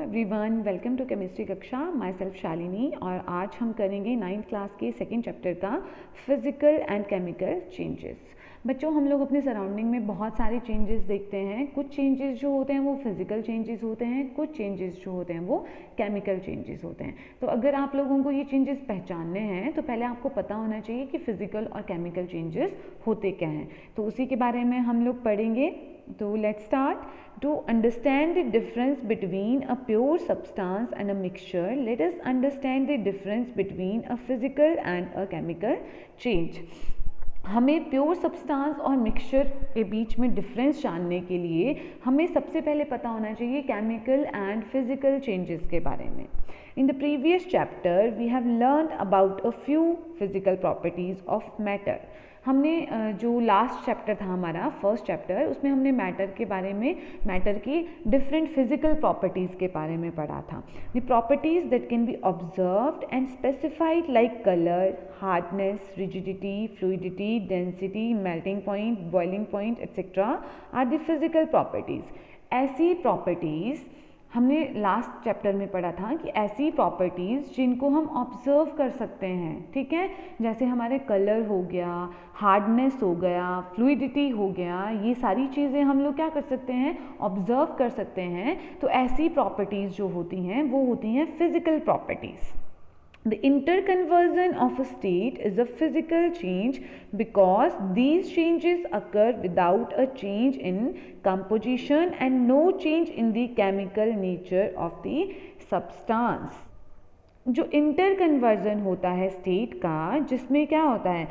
Everyone, welcome to chemistry कक्षा। My self Shalini. और आज हम करेंगे 9th क्लास के सेकेंड चैप्टर का फिजिकल एंड केमिकल चेंजेस। बच्चों, हम लोग अपने सराउंडिंग में बहुत सारे चेंजेस देखते हैं। कुछ चेंजेस जो होते हैं वो फिजिकल चेंजेस होते हैं, कुछ चेंजेस जो होते हैं वो केमिकल चेंजेस होते हैं। तो अगर आप लोगों को ये चेंजेस पहचानने हैं तो पहले आपको पता होना चाहिए कि फिजिकल और केमिकल चेंजेस होते क्या हैं। तो उसी के बारे में हम लोग पढ़ेंगे। तो let's start. To understand the difference between a pure substance and a mixture, let us understand the difference between a physical and a chemical change. हमें प्योर सब्सटेंस और मिक्सचर के बीच में डिफरेंस जानने के लिए हमें सबसे पहले पता होना चाहिए केमिकल एंड फिजिकल चेंजेस के बारे में। In the previous chapter we have learned about a few physical properties of matter. हमने जो लास्ट चैप्टर था हमारा फर्स्ट चैप्टर, उसमें हमने मैटर के बारे में, मैटर की डिफरेंट फिजिकल प्रॉपर्टीज़ के बारे में पढ़ा था। The properties that can be observed and specified like colour, hardness, rigidity, fluidity, density, melting point, boiling point etcetera are the physical properties. ऐसी प्रॉपर्टीज़ हमने लास्ट चैप्टर में पढ़ा था कि ऐसी प्रॉपर्टीज़ जिनको हम ऑब्जर्व कर सकते हैं, ठीक है, जैसे हमारे कलर हो गया, हार्डनेस हो गया, फ्लूइडिटी हो गया, ये सारी चीज़ें हम लोग क्या कर सकते हैं, ऑब्जर्व कर सकते हैं। तो ऐसी प्रॉपर्टीज़ जो होती हैं वो होती हैं physical properties. The interconversion of a state is a physical change because these changes occur without a change in composition and no change in the chemical nature of the substance. जो inter conversion होता है state का, जिसमें क्या होता है,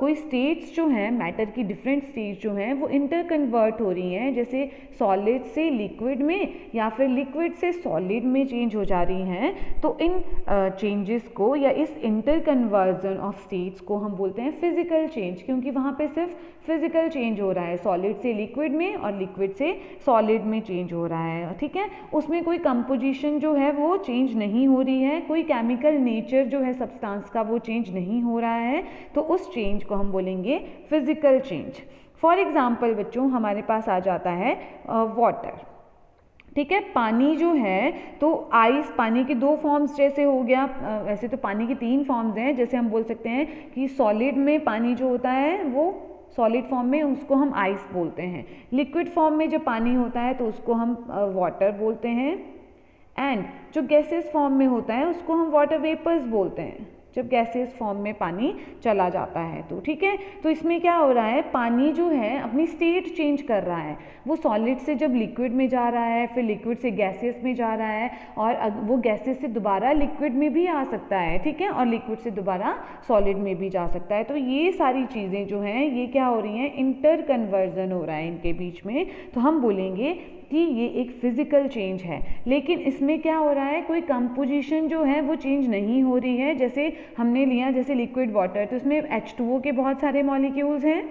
कोई states जो हैं, मैटर की डिफरेंट स्टेट्स जो हैं वो इंटर कन्वर्ट हो रही हैं, जैसे सॉलिड से लिक्विड में या फिर लिक्विड से सॉलिड में चेंज हो जा रही हैं। तो इन चेंजेस को या इस इंटर कन्वर्जन ऑफ स्टेट्स को हम बोलते हैं फिजिकल चेंज, क्योंकि वहाँ पे सिर्फ फिजिकल चेंज हो रहा है, सॉलिड से लिक्विड में और लिक्विड से सॉलिड में चेंज हो रहा है, ठीक है। उसमें कोई कंपोजिशन जो है वो चेंज नहीं हो रही है, कोई केमिकल नेचर जो है सब्सटेंस का वो चेंज नहीं हो रहा है। तो उस चेंज को हम बोलेंगे फिजिकल चेंज। फॉर एग्जाम्पल बच्चों, हमारे पास आ जाता है वाटर, ठीक है। पानी जो है तो आइस, पानी के दो फॉर्म्स जैसे हो गया, वैसे तो पानी की 3 फॉर्म्स हैं। जैसे हम बोल सकते हैं कि सॉलिड में पानी जो होता है वो सॉलिड फॉर्म में उसको हम आइस बोलते हैं, लिक्विड फॉर्म में जब पानी होता है तो उसको हम वाटर बोलते हैं, एंड जो गैसेस फॉर्म में होता है उसको हम वाटर वेपर्स बोलते हैं, जब गैसेस फॉर्म में पानी चला जाता है तो, ठीक है। तो इसमें क्या हो रहा है, पानी जो है अपनी स्टेट चेंज कर रहा है, वो सॉलिड से जब लिक्विड में जा रहा है, फिर लिक्विड से गैसेस में जा रहा है, और वो गैसेस से दोबारा लिक्विड में भी आ सकता है, ठीक है, और लिक्विड से दोबारा सॉलिड में भी जा सकता है। तो ये सारी चीज़ें जो हैं ये क्या हो रही हैं, इंटर कन्वर्जन हो रहा है इनके बीच में। तो हम बोलेंगे कि ये एक फिजिकल चेंज है। लेकिन इसमें क्या हो रहा है, कोई कंपोजिशन जो है वो चेंज नहीं हो रही है। जैसे हमने लिया जैसे लिक्विड वाटर, तो इसमें H2O के बहुत सारे मॉलिक्यूल्स हैं।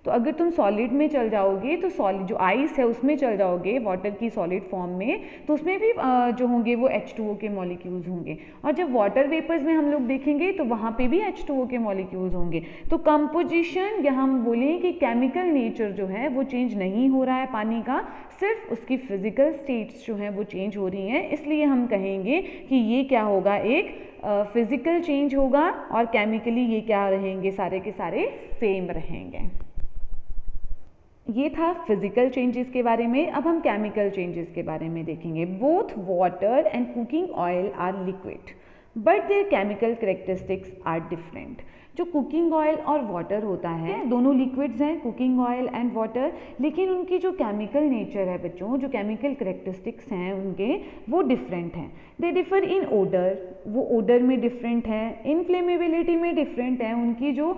तो अगर तुम सॉलिड में चल जाओगे तो सॉलिड जो आइस है उसमें चल जाओगे, वाटर की सॉलिड फॉर्म में, तो उसमें भी जो होंगे वो H2O के मॉलिक्यूल्स होंगे। और जब वाटर वेपर्स में हम लोग देखेंगे तो वहाँ पे भी H2O के मॉलिक्यूल्स होंगे। तो कंपोजिशन या हम बोलें कि केमिकल नेचर जो है वो चेंज नहीं हो रहा है पानी का, सिर्फ उसकी फिजिकल स्टेट्स जो हैं वो चेंज हो रही हैं। इसलिए हम कहेंगे कि ये क्या होगा, एक फिजिकल चेंज होगा, और केमिकली ये क्या रहेंगे, सारे के सारे सेम रहेंगे। ये था फिजिकल चेंजेस के बारे में। अब हम केमिकल चेंजेस के बारे में देखेंगे। Both water and cooking oil are liquid but their chemical characteristics are different. जो कुकिंग ऑयल और वाटर होता है, दोनों लिक्विड्स हैं, कुकिंग ऑयल एंड वाटर, लेकिन उनकी जो केमिकल नेचर है बच्चों, जो केमिकल कैरेक्टरिस्टिक्स हैं उनके, वो डिफरेंट हैं। दे डिफर इन ओडर, वो ओडर में डिफरेंट है, इनफ्लेमेबिलिटी में डिफरेंट है, उनकी जो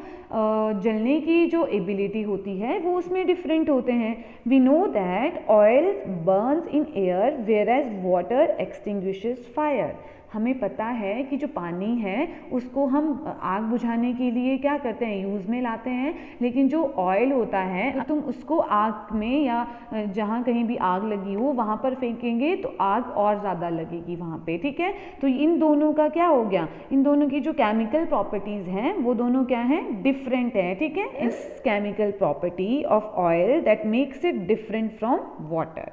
जलने की जो एबिलिटी होती है वो उसमें डिफरेंट होते हैं। We know that oil burns in air whereas water extinguishes fire. हमें पता है कि जो पानी है उसको हम आग बुझाने के लिए क्या करते हैं, यूज़ में लाते हैं, लेकिन जो ऑयल होता है तुम उसको आग में या जहाँ कहीं भी आग लगी हो वहाँ पर फेंकेंगे तो आग और ज़्यादा लगेगी वहाँ पे, ठीक है। तो इन दोनों का क्या हो गया, इन दोनों की जो केमिकल प्रॉपर्टीज़ हैं वो दोनों क्या हैं, डिफरेंट है, ठीक है। इस chemical property of oil that makes it different from water.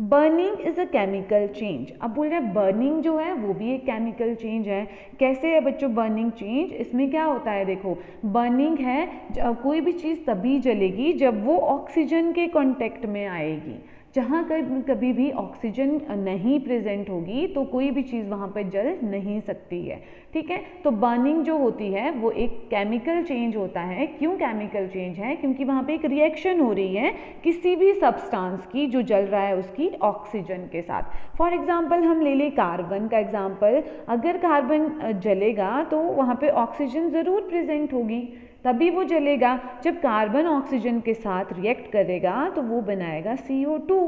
Burning is a chemical change. अब बोल रहे हैं बर्निंग जो है वो भी एक केमिकल चेंज है। कैसे है बच्चों बर्निंग चेंज? इसमें क्या होता है, देखो बर्निंग है कोई भी चीज़ तभी जलेगी जब वो ऑक्सीजन के कांटेक्ट में आएगी। जहाँ कभी भी ऑक्सीजन नहीं प्रेजेंट होगी तो कोई भी चीज़ वहाँ पर जल नहीं सकती है। ठीक है, तो बर्निंग जो होती है वो एक केमिकल चेंज होता है। क्यों केमिकल चेंज है? क्योंकि वहाँ पे एक रिएक्शन हो रही है किसी भी सब्सटेंस की जो जल रहा है उसकी ऑक्सीजन के साथ। फॉर एग्जांपल हम ले लें कार्बन का एग्जांपल। अगर कार्बन जलेगा तो वहाँ पे ऑक्सीजन ज़रूर प्रेजेंट होगी, तभी वो जलेगा। जब कार्बन ऑक्सीजन के साथ रिएक्ट करेगा तो वो बनाएगा CO2।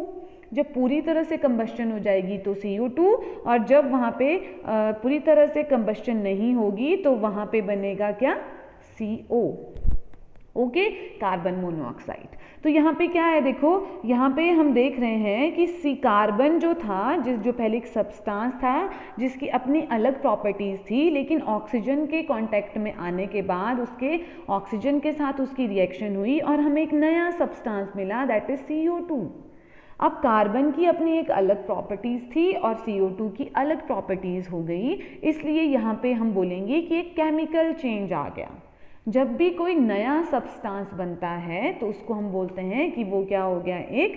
जब पूरी तरह से कंबस्शन हो जाएगी तो CO2, और जब वहाँ पे पूरी तरह से कंबस्शन नहीं होगी तो वहाँ पे बनेगा क्या? CO। Okay, carbon monoxide. तो यहाँ पे क्या है, देखो यहाँ पे हम देख रहे हैं कि कार्बन जो था, जो पहले एक सब्सटेंस था जिसकी अपनी अलग प्रॉपर्टीज़ थी, लेकिन ऑक्सीजन के कांटेक्ट में आने के बाद उसके ऑक्सीजन के साथ उसकी रिएक्शन हुई और हमें एक नया सब्सटेंस मिला, दैट इज CO2। अब कार्बन की अपनी एक अलग प्रॉपर्टीज़ थी और CO2 की अलग प्रॉपर्टीज़ हो गई, इसलिए यहाँ पे हम बोलेंगे कि एक केमिकल चेंज आ गया। जब भी कोई नया सब्सटेंस बनता है तो उसको हम बोलते हैं कि वो क्या हो गया, एक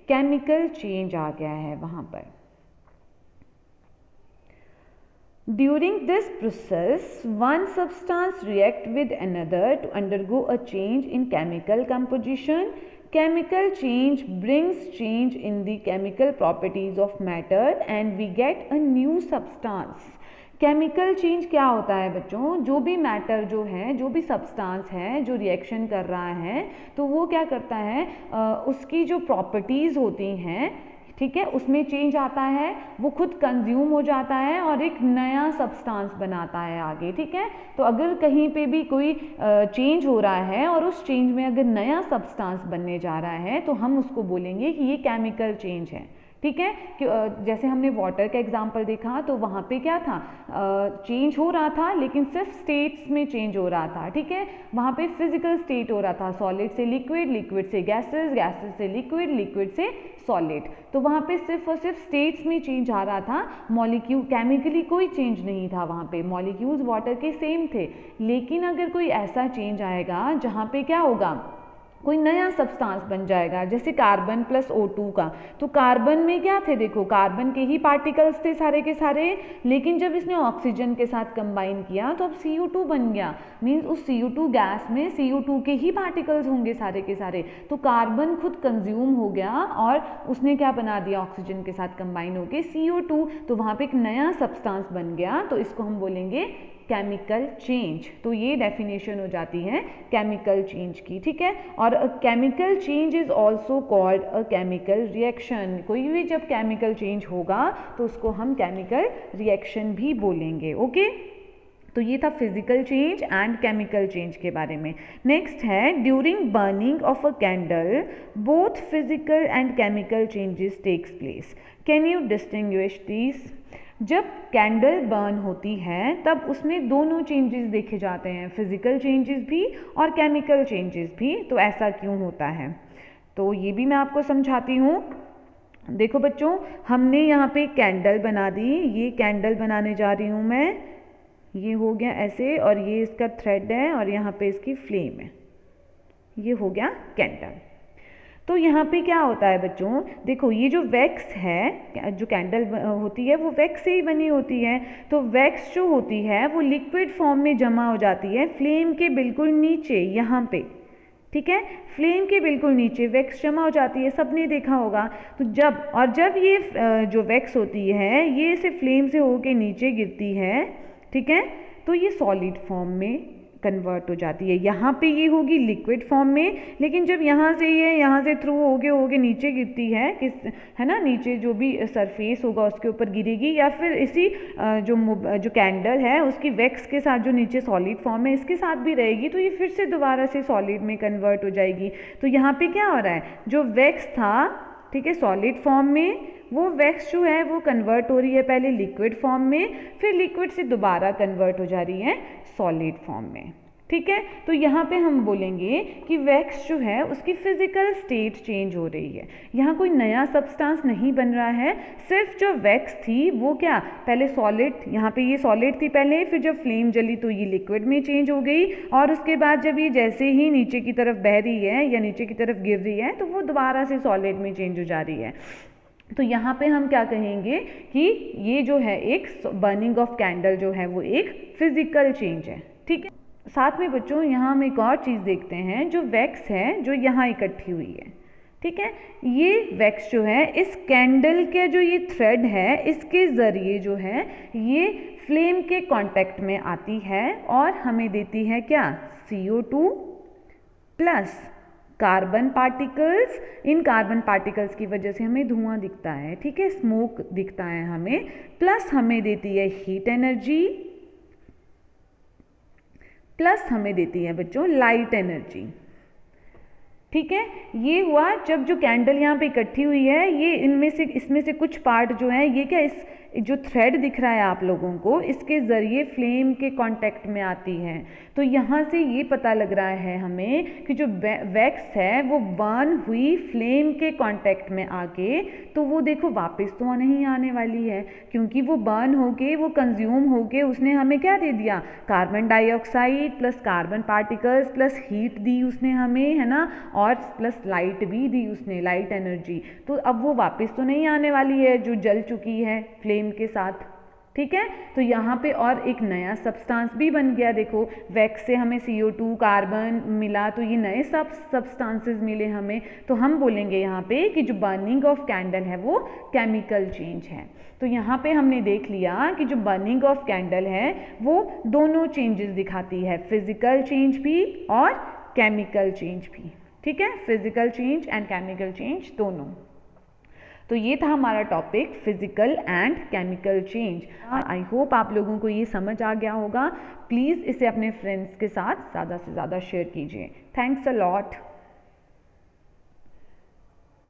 केमिकल चेंज आ गया है वहाँ पर। During this process, one substance react with another to undergo a change in chemical composition. Chemical change brings change in the chemical properties of matter and we get a new substance. Chemical change क्या होता है बच्चों? जो भी matter जो है, जो भी सब्सटेंस है जो रिएक्शन कर रहा है तो वो क्या करता है, उसकी जो प्रॉपर्टीज़ होती हैं, ठीक है, उसमें चेंज आता है, वो खुद कंज्यूम हो जाता है और एक नया सब्सटेंस बनाता है आगे। ठीक है, तो अगर कहीं पे भी कोई चेंज हो रहा है और उस चेंज में अगर नया सब्सटेंस बनने जा रहा है तो हम उसको बोलेंगे कि ये केमिकल चेंज है। ठीक है, कि जैसे हमने वाटर का एग्जांपल देखा तो वहाँ पे क्या था, चेंज हो रहा था लेकिन सिर्फ स्टेट्स में चेंज हो रहा था। ठीक है, वहाँ पे फिजिकल स्टेट हो रहा था, सॉलिड से लिक्विड, लिक्विड से गैसेस, गैसेस से लिक्विड, लिक्विड से सॉलिड। तो वहाँ पे सिर्फ और सिर्फ स्टेट्स में चेंज आ रहा था, मॉलिक्यूल केमिकली कोई चेंज नहीं था वहाँ पे, मॉलिक्यूल्स वाटर के सेम थे। लेकिन अगर कोई ऐसा चेंज आएगा जहाँ पे क्या होगा, कोई नया सब्सटेंस बन जाएगा, जैसे कार्बन प्लस O2 का। तो कार्बन में क्या थे, देखो कार्बन के ही पार्टिकल्स थे सारे के सारे, लेकिन जब इसने ऑक्सीजन के साथ कंबाइन किया तो अब CO2 बन गया। मींस उस CO2 गैस में CO2 के ही पार्टिकल्स होंगे सारे के सारे। तो कार्बन खुद कंज्यूम हो गया और उसने क्या बना दिया, ऑक्सीजन के साथ कंबाइन होकर CO2। तो वहाँ पे एक नया सब्सटेंस बन गया, तो इसको हम बोलेंगे केमिकल चेंज। तो ये डेफिनेशन हो जाती है केमिकल चेंज की। ठीक है, और chemical change is also called a chemical reaction. कोई भी जब केमिकल चेंज होगा तो उसको हम केमिकल रिएक्शन भी बोलेंगे। ओके, तो ये था physical change and chemical change के बारे में। नेक्स्ट है during burning of a candle both physical and chemical changes takes place. Can you distinguish these? जब कैंडल बर्न होती है तब उसमें दोनों चेंजेस देखे जाते हैं, फिजिकल चेंजेस भी और केमिकल चेंजेस भी। तो ऐसा क्यों होता है, तो ये भी मैं आपको समझाती हूँ। देखो बच्चों, हमने यहाँ पे कैंडल बना दी, ये कैंडल बनाने जा रही हूँ मैं, ये हो गया ऐसे, और ये इसका थ्रेड है और यहाँ पे इसकी फ्लेम है, ये हो गया कैंडल। तो यहाँ पे क्या होता है बच्चों, देखो ये जो वैक्स है, जो कैंडल होती है वो वैक्स से ही बनी होती है। तो वैक्स जो होती है वो लिक्विड फॉर्म में जमा हो जाती है फ्लेम के बिल्कुल नीचे, यहाँ पे। ठीक है, फ्लेम के बिल्कुल नीचे वैक्स जमा हो जाती है, सबने देखा होगा। तो जब ये जो वैक्स होती है ये इसे फ्लेम से होके नीचे गिरती है, ठीक है, तो ये सॉलिड फॉर्म में कन्वर्ट हो जाती है। यहाँ पे ये होगी लिक्विड फॉर्म में, लेकिन जब यहाँ से थ्रू होके नीचे गिरती है, है ना, नीचे जो भी सरफेस होगा उसके ऊपर गिरेगी, या फिर इसी जो कैंडल है उसकी वैक्स के साथ जो नीचे सॉलिड फॉर्म है इसके साथ भी रहेगी, तो ये फिर से दोबारा से सॉलिड में कन्वर्ट हो जाएगी। तो यहाँ पे क्या हो रहा है, जो वैक्स था, ठीक है, सॉलिड फॉर्म में, वो वैक्स जो है वो कन्वर्ट हो रही है पहले लिक्विड फॉर्म में, फिर लिक्विड से दोबारा कन्वर्ट हो जा रही है सॉलिड फॉर्म में। ठीक है। तो यहाँ पे हम बोलेंगे कि वैक्स जो है उसकी फिजिकल स्टेट चेंज हो रही है, यहाँ कोई नया सब्सटेंस नहीं बन रहा है, सिर्फ जो वैक्स थी वो क्या पहले सॉलिड, यहाँ पे ये सॉलिड थी पहले, फिर जब फ्लेम जली तो ये लिक्विड में चेंज हो गई, और उसके बाद जब ये जैसे ही नीचे की तरफ बह रही है या नीचे की तरफ गिर रही है तो वो दोबारा से सॉलिड में चेंज हो जा रही है। तो यहाँ पे हम क्या कहेंगे कि ये जो है एक बर्निंग ऑफ कैंडल जो है वो एक फिजिकल चेंज है। ठीक है। साथ में बच्चों यहाँ हम एक और चीज़ देखते हैं, जो वैक्स है जो यहाँ इकट्ठी हुई है, ठीक है, ये वैक्स जो है इस कैंडल के जो ये थ्रेड है इसके ज़रिए जो है ये फ्लेम के कांटेक्ट में आती है और हमें देती है क्या, CO2 प्लस कार्बन पार्टिकल्स। इन कार्बन पार्टिकल्स की वजह से हमें धुआं दिखता है, ठीक है, स्मोक दिखता है हमें, प्लस हमें देती है हीट एनर्जी, प्लस हमें देती है बच्चों लाइट एनर्जी। ठीक है, ये हुआ जब जो कैंडल यहाँ पे इकट्ठी हुई है, ये इसमें से कुछ पार्ट जो है ये क्या, इस जो थ्रेड दिख रहा है आप लोगों को, इसके ज़रिए फ्लेम के कांटेक्ट में आती है। तो यहाँ से ये पता लग रहा है हमें कि जो वैक्स है वो बर्न हुई फ्लेम के कांटेक्ट में आके, तो वो देखो वापस तो नहीं आने वाली है, क्योंकि वो बर्न होके वो कंज्यूम होके उसने हमें क्या दे दिया, carbon dioxide plus carbon particles plus heat दी उसने हमें, है ना, और प्लस लाइट भी दी उसने, लाइट एनर्जी। तो अब वो वापस तो नहीं आने वाली है जो जल चुकी है फ्लेम के साथ। ठीक है, तो यहाँ पे और एक नया सब्सटेंस भी बन गया। देखो वैक्स से हमें CO2 कार्बन मिला, तो ये नए सब्सटेंसेस मिले हमें। तो हम बोलेंगे यहाँ पे कि जो बर्निंग ऑफ कैंडल है वो केमिकल चेंज है। तो यहाँ पे हमने देख लिया कि जो बर्निंग ऑफ कैंडल है वो दोनों चेंजेस दिखाती है, फिजिकल चेंज भी और केमिकल चेंज भी। ठीक है, physical change and chemical change दोनों। तो ये था हमारा topic physical and chemical change. I hope आप लोगों को ये समझ आ गया होगा। प्लीज़ इसे अपने फ्रेंड्स के साथ ज़्यादा से ज़्यादा शेयर कीजिए। Thanks a lot.